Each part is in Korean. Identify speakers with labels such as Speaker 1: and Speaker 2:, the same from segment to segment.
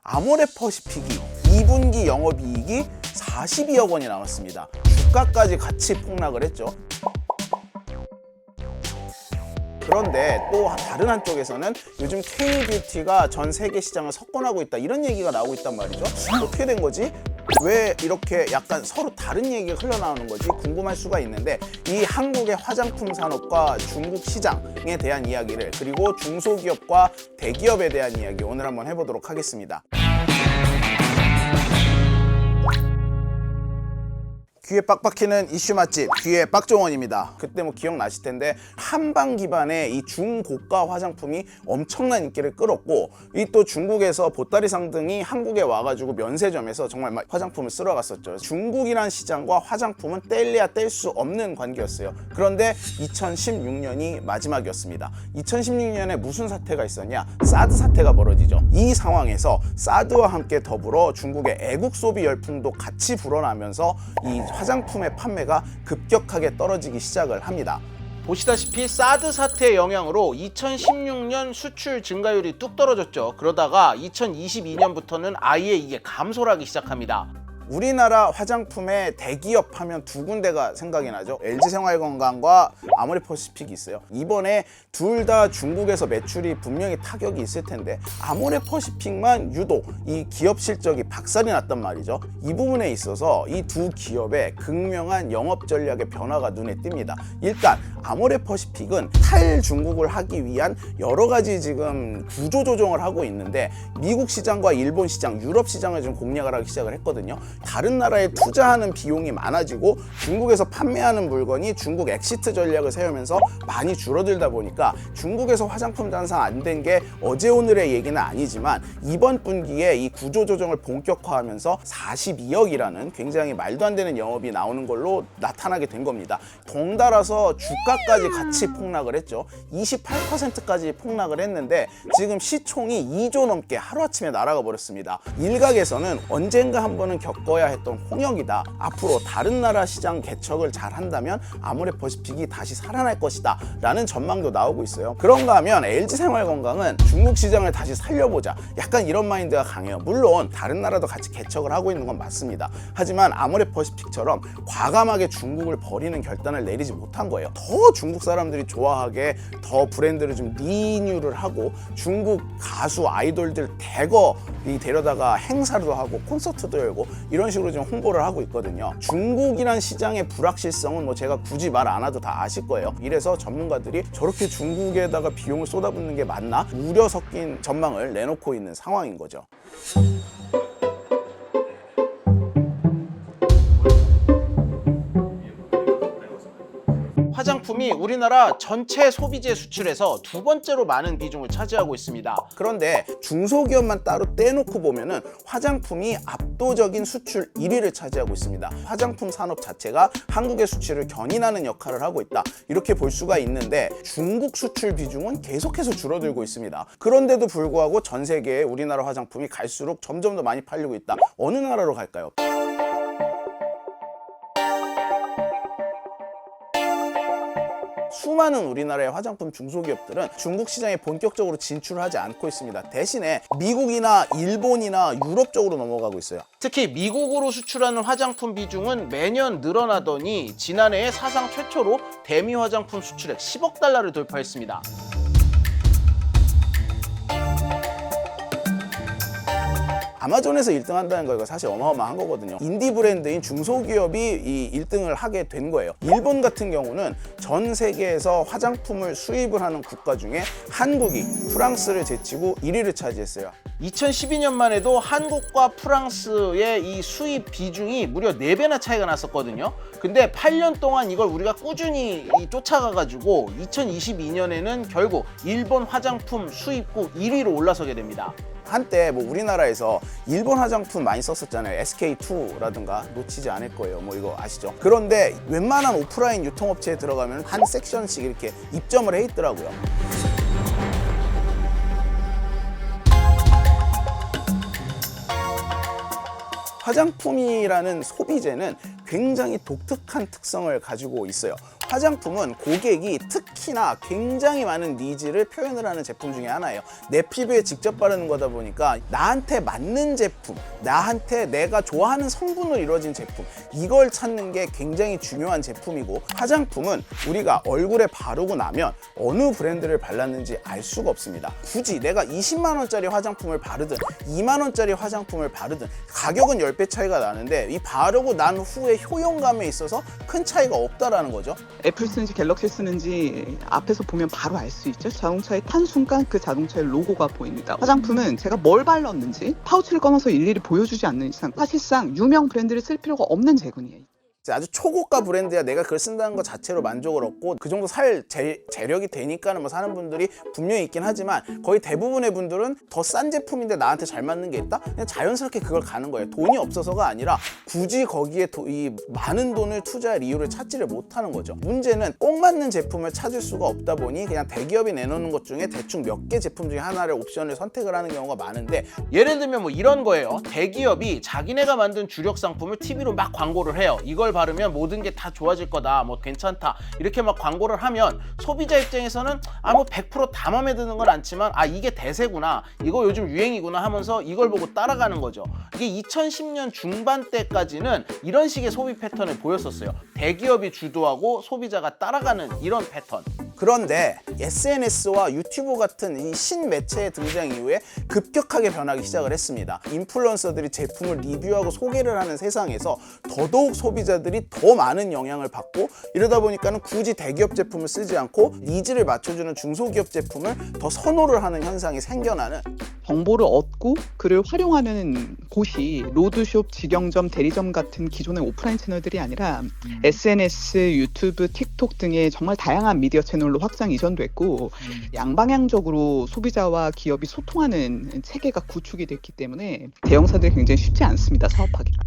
Speaker 1: 아모레퍼시픽이 2분기 영업이익이 42억 원이 나왔습니다. 주가까지 같이 폭락을 했죠. 그런데 또 다른 한쪽에서는 요즘 K뷰티가 전 세계 시장을 석권하고 있다, 이런 얘기가 나오고 있단 말이죠. 어떻게 된 거지? 왜 이렇게 약간 서로 다른 얘기가 흘러나오는 거지 궁금할 수가 있는데, 이 한국의 화장품 산업과 중국 시장에 대한 이야기를, 그리고 중소기업과 대기업에 대한 이야기 오늘 한번 해보도록 하겠습니다. 귀에 빡빡히는 이슈 맛집, 귀의 빡종원입니다. 그때 뭐 기억나실 텐데 한방 기반의 이 중고가 화장품이 엄청난 인기를 끌었고, 이 또 중국에서 보따리 상등이 한국에 와가지고 면세점에서 정말 막 화장품을 쓸어갔었죠. 중국이란 시장과 화장품은 뗄래야 뗄 수 없는 관계였어요. 그런데 2016년이 마지막이었습니다. 2016년에 무슨 사태가 있었냐? 사드 사태가 벌어지죠. 이 상황에서 사드와 함께 더불어 중국의 애국 소비 열풍도 같이 불어나면서 이 화장품의 판매가 급격하게 떨어지기 시작을 합니다.
Speaker 2: 보시다시피 사드 사태의 영향으로 2016년 수출 증가율이 뚝 떨어졌죠. 그러다가 2022년부터는 아예 이게 감소를 하기 시작합니다.
Speaker 1: 우리나라 화장품의 대기업 하면 두 군데가 생각이 나죠. LG생활건강과 아모레퍼시픽이 있어요. 이번에 둘 다 중국에서 매출이 분명히 타격이 있을 텐데 아모레퍼시픽만 유독 이 기업 실적이 박살이 났단 말이죠. 이 부분에 있어서 이 두 기업의 극명한 영업 전략의 변화가 눈에 띕니다. 일단 아모레퍼시픽은 탈중국을 하기 위한 여러 가지 지금 구조 조정을 하고 있는데, 미국 시장과 일본 시장, 유럽 시장을 좀 공략을 하기 시작을 했거든요. 다른 나라에 투자하는 비용이 많아지고 중국에서 판매하는 물건이 중국 엑시트 전략을 세우면서 많이 줄어들다 보니까 중국에서 화장품 장사 안 된 게 어제 오늘의 얘기는 아니지만 이번 분기에 이 구조 조정을 본격화하면서 42억이라는 굉장히 말도 안 되는 영업이 나오는 걸로 나타나게 된 겁니다. 덩달아서 주가까지 같이 폭락을 했죠. 28%까지 폭락을 했는데 지금 시총이 2조 넘게 하루아침에 날아가 버렸습니다. 일각에서는 언젠가 한 번은 겪어야 했던 홍역이다. 앞으로 다른 나라 시장 개척을 잘 한다면 아모레퍼시픽이 다시 살아날 것이다 라는 전망도 나오고 있어요. 그런가 하면 LG생활건강은 중국 시장을 다시 살려보자, 약간 이런 마인드가 강해요. 물론 다른 나라도 같이 개척을 하고 있는 건 맞습니다. 하지만 아모레퍼시픽처럼 과감하게 중국을 버리는 결단을 내리지 못한 거예요. 더 중국 사람들이 좋아하게 더 브랜드를 좀 리뉴를 하고 중국 가수 아이돌들 대거 데려다가 행사도 하고 콘서트도 열고 이런 식으로 좀 홍보를 하고 있거든요. 중국이란 시장의 불확실성은 뭐 제가 굳이 말 안 해도 다 아실 거예요. 이래서 전문가들이 저렇게 중국에다가 비용을 쏟아붓는 게 맞나? 우려 섞인 전망을 내놓고 있는 상황인 거죠.
Speaker 2: 화장품이 우리나라 전체 소비재 수출에서 두 번째로 많은 비중을 차지하고 있습니다.
Speaker 1: 그런데 중소기업만 따로 떼놓고 보면은 화장품이 압도적인 수출 1위를 차지하고 있습니다. 화장품 산업 자체가 한국의 수출을 견인하는 역할을 하고 있다, 이렇게 볼 수가 있는데 중국 수출 비중은 계속해서 줄어들고 있습니다. 그런데도 불구하고 전 세계에 우리나라 화장품이 갈수록 점점 더 많이 팔리고 있다. 어느 나라로 갈까요? 수많은 우리나라의 화장품 중소기업들은 중국 시장에 본격적으로 진출하지 않고 있습니다. 대신에 미국이나 일본이나 유럽 쪽으로 넘어가고 있어요.
Speaker 2: 특히 미국으로 수출하는 화장품 비중은 매년 늘어나더니 지난해에 사상 최초로 대미 화장품 수출액 10억 달러를 돌파했습니다.
Speaker 1: 아마존에서 1등 한다는 거 이거 사실 어마어마한 거거든요. 인디 브랜드인 중소기업이 이 1등을 하게 된 거예요. 일본 같은 경우는 전 세계에서 화장품을 수입을 하는 국가 중에 한국이 프랑스를 제치고 1위를 차지했어요.
Speaker 2: 2012년만 해도 한국과 프랑스의 이 수입 비중이 무려 4배나 차이가 났었거든요. 근데 8년 동안 이걸 우리가 꾸준히 쫓아가가지고 2022년에는 결국 일본 화장품 수입국 1위로 올라서게 됩니다.
Speaker 1: 한때 뭐 우리나라에서 일본 화장품 많이 썼었잖아요. SK2라든가 놓치지 않을 거예요. 뭐 이거 아시죠? 그런데 웬만한 오프라인 유통업체에 들어가면 한 섹션씩 이렇게 입점을 해 있더라고요. 화장품이라는 소비재는 굉장히 독특한 특성을 가지고 있어요. 화장품은 고객이 특히나 굉장히 많은 니즈를 표현을 하는 제품 중에 하나예요. 내 피부에 직접 바르는 거다 보니까 나한테 맞는 제품, 나한테 내가 좋아하는 성분으로 이루어진 제품, 이걸 찾는 게 굉장히 중요한 제품이고, 화장품은 우리가 얼굴에 바르고 나면 어느 브랜드를 발랐는지 알 수가 없습니다. 굳이 내가 20만 원짜리 화장품을 바르든 2만 원짜리 화장품을 바르든 가격은 10배 차이가 나는데 이 바르고 난 후에 효용감에 있어서 큰 차이가 없다라는 거죠.
Speaker 3: 애플 쓰는지 갤럭시 쓰는지 앞에서 보면 바로 알 수 있죠. 자동차에 탄 순간 그 자동차의 로고가 보입니다. 화장품은 제가 뭘 발랐는지 파우치를 꺼내서 일일이 보여주지 않는 이상 사실상 유명 브랜드를 쓸 필요가 없는 제군이에요.
Speaker 1: 아주 초고가 브랜드야 내가 그걸 쓴다는 것 자체로 만족을 얻고 그 정도 살 재력이 되니까는 뭐 사는 분들이 분명히 있긴 하지만, 거의 대부분의 분들은 더 싼 제품인데 나한테 잘 맞는 게 있다? 그냥 자연스럽게 그걸 가는 거예요. 돈이 없어서가 아니라 굳이 거기에 이 많은 돈을 투자할 이유를 찾지를 못하는 거죠. 문제는 꼭 맞는 제품을 찾을 수가 없다 보니 그냥 대기업이 내놓는 것 중에 대충 몇 개 제품 중에 하나를 옵션을 선택을 하는 경우가 많은데,
Speaker 2: 예를 들면 뭐 이런 거예요. 대기업이 자기네가 만든 주력 상품을 TV로 막 광고를 해요. 이걸 바르면 모든 게 다 좋아질 거다, 뭐 괜찮다, 이렇게 막 광고를 하면 소비자 입장에서는 뭐 100% 다 마음에 드는 건 않지만 이게 대세구나, 이거 요즘 유행이구나 하면서 이걸 보고 따라가는 거죠. 이게 2010년 중반 때까지는 이런 식의 소비 패턴을 보였었어요. 대기업이 주도하고 소비자가 따라가는 이런 패턴.
Speaker 1: 그런데 SNS와 유튜브 같은 이 신매체의 등장 이후에 급격하게 변하기 시작을 했습니다. 인플루언서들이 제품을 리뷰하고 소개를 하는 세상에서 더더욱 소비자들이 더 많은 영향을 받고, 이러다 보니까는 굳이 대기업 제품을 쓰지 않고 니즈를 맞춰주는 중소기업 제품을 더 선호를 하는 현상이 생겨나는,
Speaker 3: 정보를 얻고 그를 활용하는 곳이 로드숍, 직영점, 대리점 같은 기존의 오프라인 채널들이 아니라 SNS, 유튜브, 틱톡 등의 정말 다양한 미디어 채널로 확장 이전됐고, 양방향적으로 소비자와 기업이 소통하는 체계가 구축이 됐기 때문에 대형사들이 굉장히 쉽지 않습니다, 사업하기가.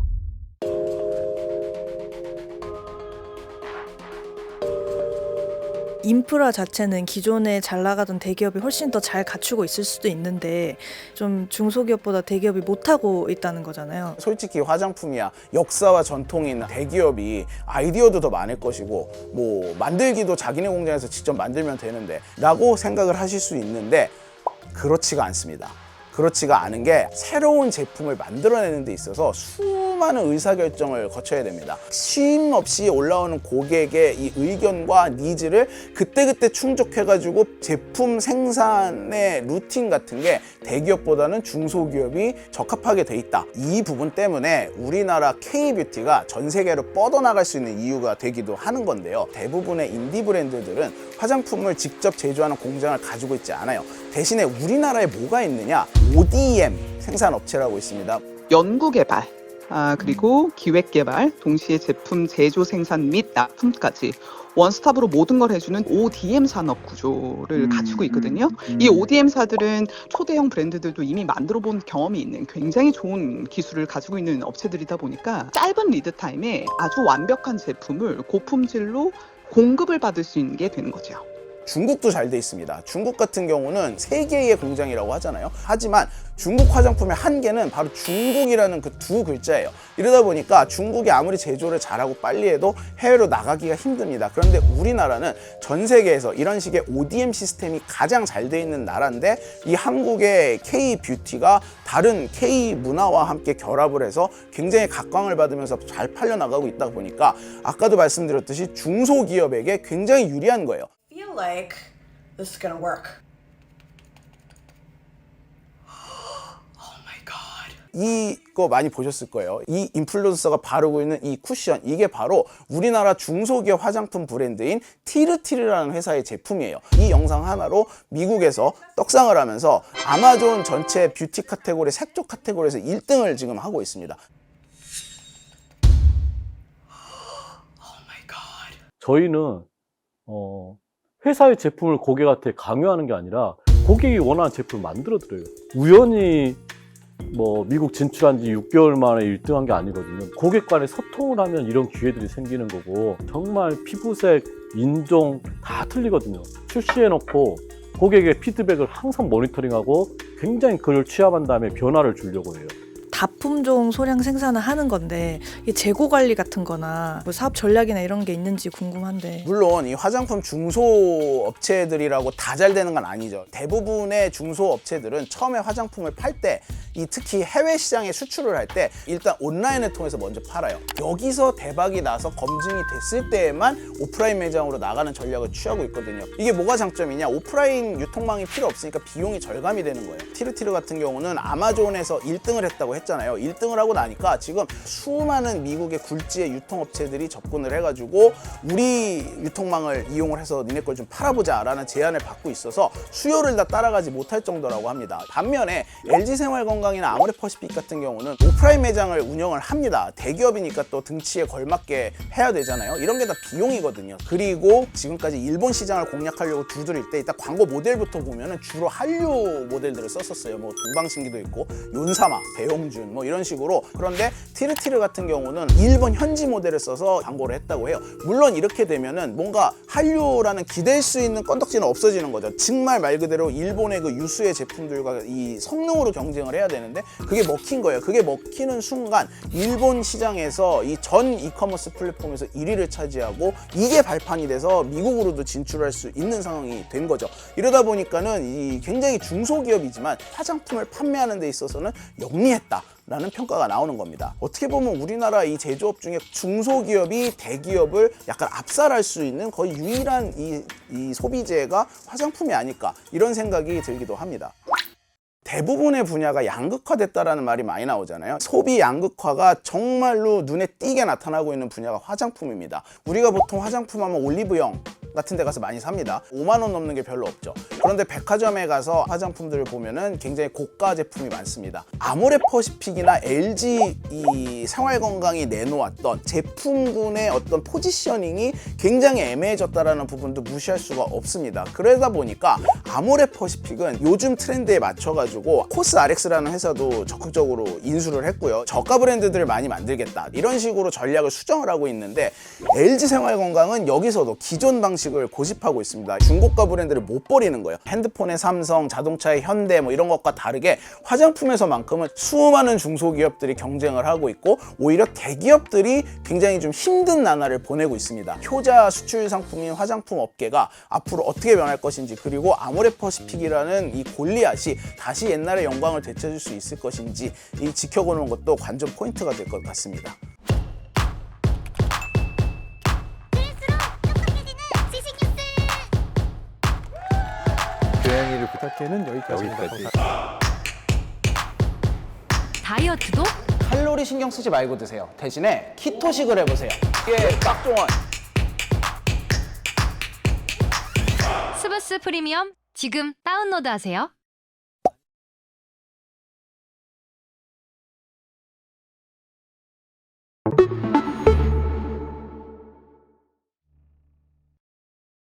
Speaker 4: 인프라 자체는 기존에 잘 나가던 대기업이 훨씬 더 잘 갖추고 있을 수도 있는데 좀 중소기업보다 대기업이 못하고 있다는 거잖아요.
Speaker 1: 솔직히 화장품이야 역사와 전통이 있는 대기업이 아이디어도 더 많을 것이고 뭐 만들기도 자기네 공장에서 직접 만들면 되는데 라고 생각을 하실 수 있는데, 그렇지가 않습니다. 그렇지가 않은 게, 새로운 제품을 만들어내는 데 있어서 수많은 의사결정을 거쳐야 됩니다. 쉼 없이 올라오는 고객의 이 의견과 니즈를 그때그때 충족해가지고 제품 생산의 루틴 같은 게 대기업보다는 중소기업이 적합하게 돼 있다. 이 부분 때문에 우리나라 K뷰티가 전 세계로 뻗어나갈 수 있는 이유가 되기도 하는 건데요. 대부분의 인디 브랜드들은 화장품을 직접 제조하는 공장을 가지고 있지 않아요. 대신에 우리나라에 뭐가 있느냐? ODM 생산업체라고 있습니다.
Speaker 3: 연구개발, 그리고 기획개발, 동시에 제품 제조, 생산 및 납품까지 원스톱으로 모든 걸 해주는 ODM 산업 구조를 갖추고 있거든요. 이 ODM사들은 초대형 브랜드들도 이미 만들어 본 경험이 있는 굉장히 좋은 기술을 가지고 있는 업체들이다 보니까 짧은 리드 타임에 아주 완벽한 제품을 고품질로 공급을 받을 수 있는 게 되는 거죠.
Speaker 1: 중국도 잘 돼 있습니다. 중국 같은 경우는 세계의 공장이라고 하잖아요. 하지만 중국 화장품의 한계는 바로 중국이라는 그 두 글자예요. 이러다 보니까 중국이 아무리 제조를 잘하고 빨리 해도 해외로 나가기가 힘듭니다. 그런데 우리나라는 전 세계에서 이런 식의 ODM 시스템이 가장 잘 돼 있는 나라인데, 이 한국의 K뷰티가 다른 K문화와 함께 결합을 해서 굉장히 각광을 받으면서 잘 팔려나가고 있다 보니까 아까도 말씀드렸듯이 중소기업에게 굉장히 유리한 거예요.
Speaker 5: Feel like this is gonna work. Oh my god.
Speaker 1: 이거 많이 보셨을 거예요. 이 인플루언서가 바르고 있는 이 쿠션, 이게 바로 우리나라 중소기업 화장품 브랜드인 티르티르라는 회사의 제품이에요. 이 영상 하나로 미국에서 떡상을 하면서 아마존 전체 뷰티 카테고리, 색조 카테고리에서 1등을 지금 하고 있습니다.
Speaker 5: Oh my god.
Speaker 6: 저희는 회사의 제품을 고객한테 강요하는 게 아니라 고객이 원하는 제품을 만들어 드려요. 우연히 뭐 미국 진출한 지 6개월 만에 1등한 게 아니거든요. 고객 간에 소통을 하면 이런 기회들이 생기는 거고, 정말 피부색, 인종 다 틀리거든요. 출시해 놓고 고객의 피드백을 항상 모니터링하고 굉장히 그걸 취합한 다음에 변화를 주려고 해요.
Speaker 4: 다품종 소량 생산을 하는 건데 이 재고 관리 같은 거나 뭐 사업 전략이나 이런 게 있는지 궁금한데.
Speaker 1: 물론 이 화장품 중소업체들이라고 다 잘 되는 건 아니죠. 대부분의 중소업체들은 처음에 화장품을 팔 때 이 특히 해외 시장에 수출을 할 때 일단 온라인을 통해서 먼저 팔아요. 여기서 대박이 나서 검증이 됐을 때에만 오프라인 매장으로 나가는 전략을 취하고 있거든요. 이게 뭐가 장점이냐? 오프라인 유통망이 필요 없으니까 비용이 절감이 되는 거예요. 티르티르 같은 경우는 아마존에서 1등을 했다고 했잖아요. 1등을 하고 나니까 지금 수많은 미국의 굴지의 유통업체들이 접근을 해가지고 우리 유통망을 이용을 해서 니네 걸 좀 팔아보자 라는 제안을 받고 있어서 수요를 다 따라가지 못할 정도라고 합니다. 반면에 LG생활건강이나 아모레퍼시픽 같은 경우는 오프라인 매장을 운영을 합니다. 대기업이니까 또 등치에 걸맞게 해야 되잖아요. 이런 게 다 비용이거든요. 그리고 지금까지 일본 시장을 공략하려고 두드릴 때 일단 광고 모델부터 보면은 주로 한류 모델들을 썼었어요. 뭐 동방신기도 있고 윤사마, 배용준 뭐 이런 식으로. 그런데 티르티르 같은 경우는 일본 현지 모델을 써서 광고를 했다고 해요. 물론 이렇게 되면은 뭔가 한류라는 기댈 수 있는 건덕지는 없어지는 거죠. 정말 말 그대로 일본의 그 유수의 제품들과 이 성능으로 경쟁을 해야 되는데 그게 먹힌 거예요. 그게 먹히는 순간 일본 시장에서 이 전 이커머스 플랫폼에서 1위를 차지하고 이게 발판이 돼서 미국으로도 진출할 수 있는 상황이 된 거죠. 이러다 보니까는 이 굉장히 중소기업이지만 화장품을 판매하는 데 있어서는 영리했다 라는 평가가 나오는 겁니다. 어떻게 보면 우리나라 이 제조업 중에 중소기업이 대기업을 약간 압살할 수 있는 거의 유일한 이 소비재가 화장품이 아닐까 이런 생각이 들기도 합니다. 대부분의 분야가 양극화됐다라는 말이 많이 나오잖아요. 소비 양극화가 정말로 눈에 띄게 나타나고 있는 분야가 화장품입니다. 우리가 보통 화장품 하면 올리브영 같은 데 가서 많이 삽니다. 5만 원 넘는 게 별로 없죠. 그런데 백화점에 가서 화장품들을 보면은 굉장히 고가 제품이 많습니다. 아모레퍼시픽이나 LG 이 생활건강이 내놓았던 제품군의 어떤 포지셔닝이 굉장히 애매해졌다라는 부분도 무시할 수가 없습니다. 그러다 보니까 아모레퍼시픽은 요즘 트렌드에 맞춰가지고 코스RX라는 회사도 적극적으로 인수를 했고요. 저가 브랜드들을 많이 만들겠다 이런 식으로 전략을 수정을 하고 있는데 LG 생활건강은 여기서도 기존 방식을 고집하고 있습니다. 중고가 브랜드를 못 버리는 거예요. 핸드폰의 삼성, 자동차의 현대 뭐 이런 것과 다르게 화장품에서만큼은 수많은 중소기업들이 경쟁을 하고 있고 오히려 대기업들이 굉장히 좀 힘든 나날을 보내고 있습니다. 효자 수출 상품인 화장품 업계가 앞으로 어떻게 변할 것인지 그리고 아모레퍼시픽이라는 이 골리앗이 다시 옛날의 영광을 되찾을 수 있을 것인지 이 지켜보는 것도 관전 포인트가 될 것 같습니다.
Speaker 7: 고양이를 부탁해는 여기까지입니다.
Speaker 8: 다이어트도
Speaker 2: 칼로리 신경 쓰지 말고 드세요. 대신에 키토식을 해보세요. 이게 깍종원.
Speaker 8: 스브스 프리미엄 지금 다운로드하세요.